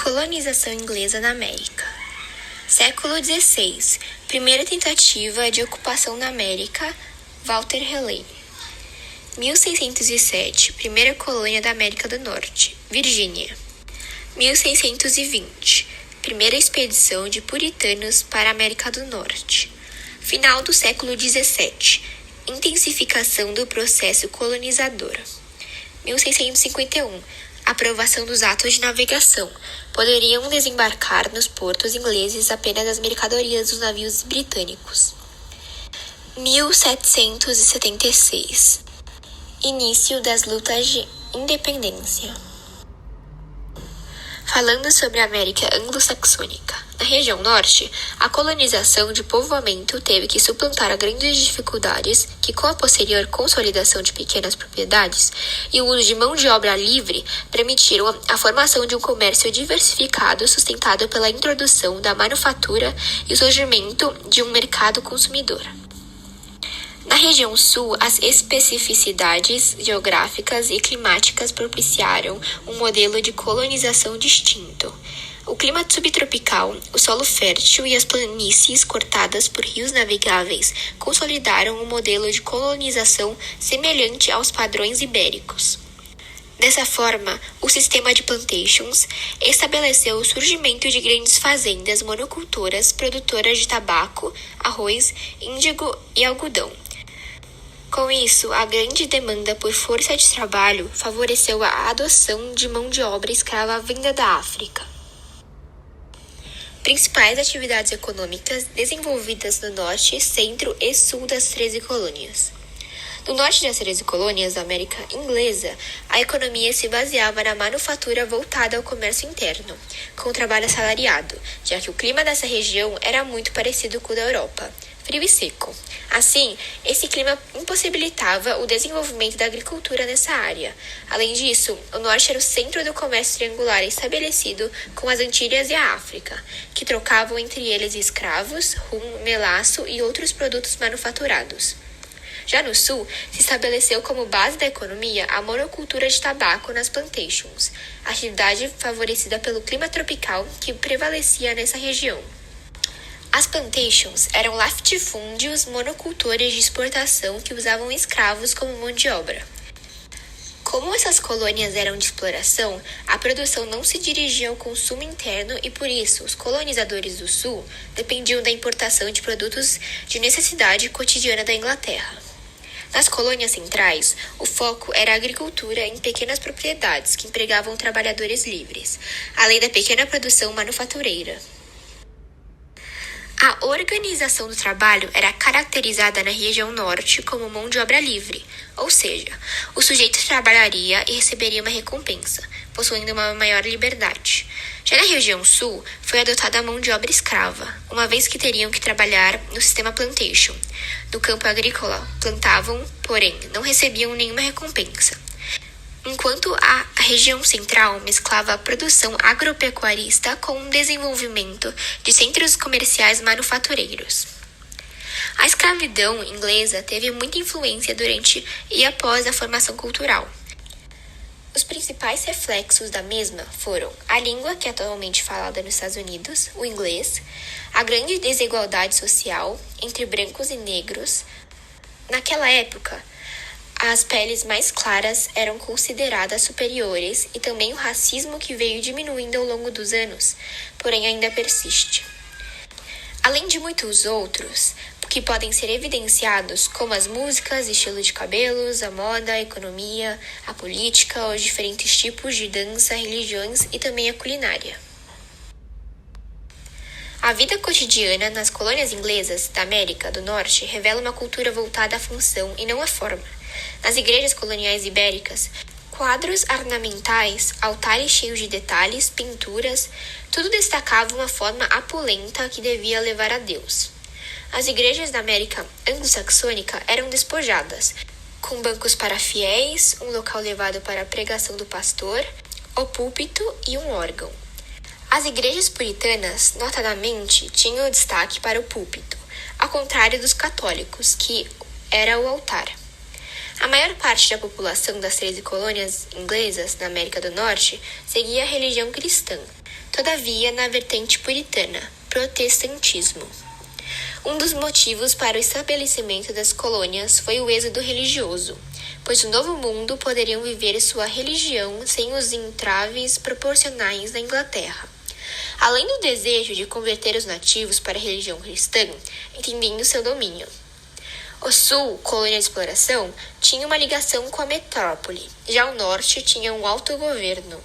Colonização inglesa na América. Século XVI. Primeira tentativa de ocupação na América, Walter Raleigh. 1607. Primeira colônia da América do Norte, Virgínia. 1620. Primeira expedição de puritanos para a América do Norte. Final do século XVII. Intensificação do processo colonizador. 1651. Aprovação dos atos de navegação. Poderiam desembarcar nos portos ingleses apenas as mercadorias dos navios britânicos. 1776. Início das lutas de independência. Falando sobre a América anglo-saxônica. Na região norte, a colonização de povoamento teve que suplantar grandes dificuldades que, com a posterior consolidação de pequenas propriedades e o uso de mão de obra livre, permitiram a formação de um comércio diversificado sustentado pela introdução da manufatura e o surgimento de um mercado consumidor. Na região sul, as especificidades geográficas e climáticas propiciaram um modelo de colonização distinto. O clima subtropical, o solo fértil e as planícies cortadas por rios navegáveis consolidaram um modelo de colonização semelhante aos padrões ibéricos. Dessa forma, o sistema de plantations estabeleceu o surgimento de grandes fazendas monocultoras produtoras de tabaco, arroz, índigo e algodão. Com isso, a grande demanda por força de trabalho favoreceu a adoção de mão de obra escrava vinda da África. Principais atividades econômicas desenvolvidas no norte, centro e sul das 13 colônias. No norte das 13 colônias da América Inglesa, a economia se baseava na manufatura voltada ao comércio interno, com o trabalho assalariado, já que o clima dessa região era muito parecido com o da Europa, frio e seco. Assim, esse clima impossibilitava o desenvolvimento da agricultura nessa área. Além disso, o norte era o centro do comércio triangular estabelecido com as Antilhas e a África, que trocavam entre eles escravos, rum, melaço e outros produtos manufaturados. Já no sul, se estabeleceu como base da economia a monocultura de tabaco nas plantations, atividade favorecida pelo clima tropical que prevalecia nessa região. As plantations eram latifúndios monocultores de exportação que usavam escravos como mão de obra. Como essas colônias eram de exploração, a produção não se dirigia ao consumo interno e, por isso, os colonizadores do sul dependiam da importação de produtos de necessidade cotidiana da Inglaterra. Nas colônias centrais, o foco era a agricultura em pequenas propriedades que empregavam trabalhadores livres, além da pequena produção manufatureira. A organização do trabalho era caracterizada na região norte como mão de obra livre, ou seja, o sujeito trabalharia e receberia uma recompensa, possuindo uma maior liberdade. Já na região sul, foi adotada a mão de obra escrava, uma vez que teriam que trabalhar no sistema plantation. No campo agrícola, plantavam, porém, não recebiam nenhuma recompensa. Enquanto a região central mesclava a produção agropecuarista com o desenvolvimento de centros comerciais manufatureiros. A escravidão inglesa teve muita influência durante e após a formação cultural. Os principais reflexos da mesma foram a língua, que é atualmente falada nos Estados Unidos, o inglês, a grande desigualdade social entre brancos e negros. Naquela época, as peles mais claras eram consideradas superiores e também o racismo que veio diminuindo ao longo dos anos, porém ainda persiste. Além de muitos outros, que podem ser evidenciados como as músicas, estilo de cabelos, a moda, a economia, a política, os diferentes tipos de dança, religiões e também a culinária. A vida cotidiana nas colônias inglesas da América do Norte revela uma cultura voltada à função e não à forma. Nas igrejas coloniais ibéricas, quadros ornamentais, altares cheios de detalhes, pinturas, tudo destacava uma forma opulenta que devia levar a Deus. As igrejas da América anglo-saxônica eram despojadas, com bancos para fiéis, um local levado para a pregação do pastor, o púlpito e um órgão. As igrejas puritanas, notadamente, tinham destaque para o púlpito, ao contrário dos católicos, que era o altar. A maior parte da população das 13 colônias inglesas na América do Norte seguia a religião cristã, todavia na vertente puritana, protestantismo. Um dos motivos para o estabelecimento das colônias foi o êxodo religioso, pois no Novo Mundo poderiam viver sua religião sem os entraves proporcionais da Inglaterra. Além do desejo de converter os nativos para a religião cristã, entendendo seu domínio. O sul, colônia de exploração, tinha uma ligação com a metrópole, já o norte tinha um autogoverno.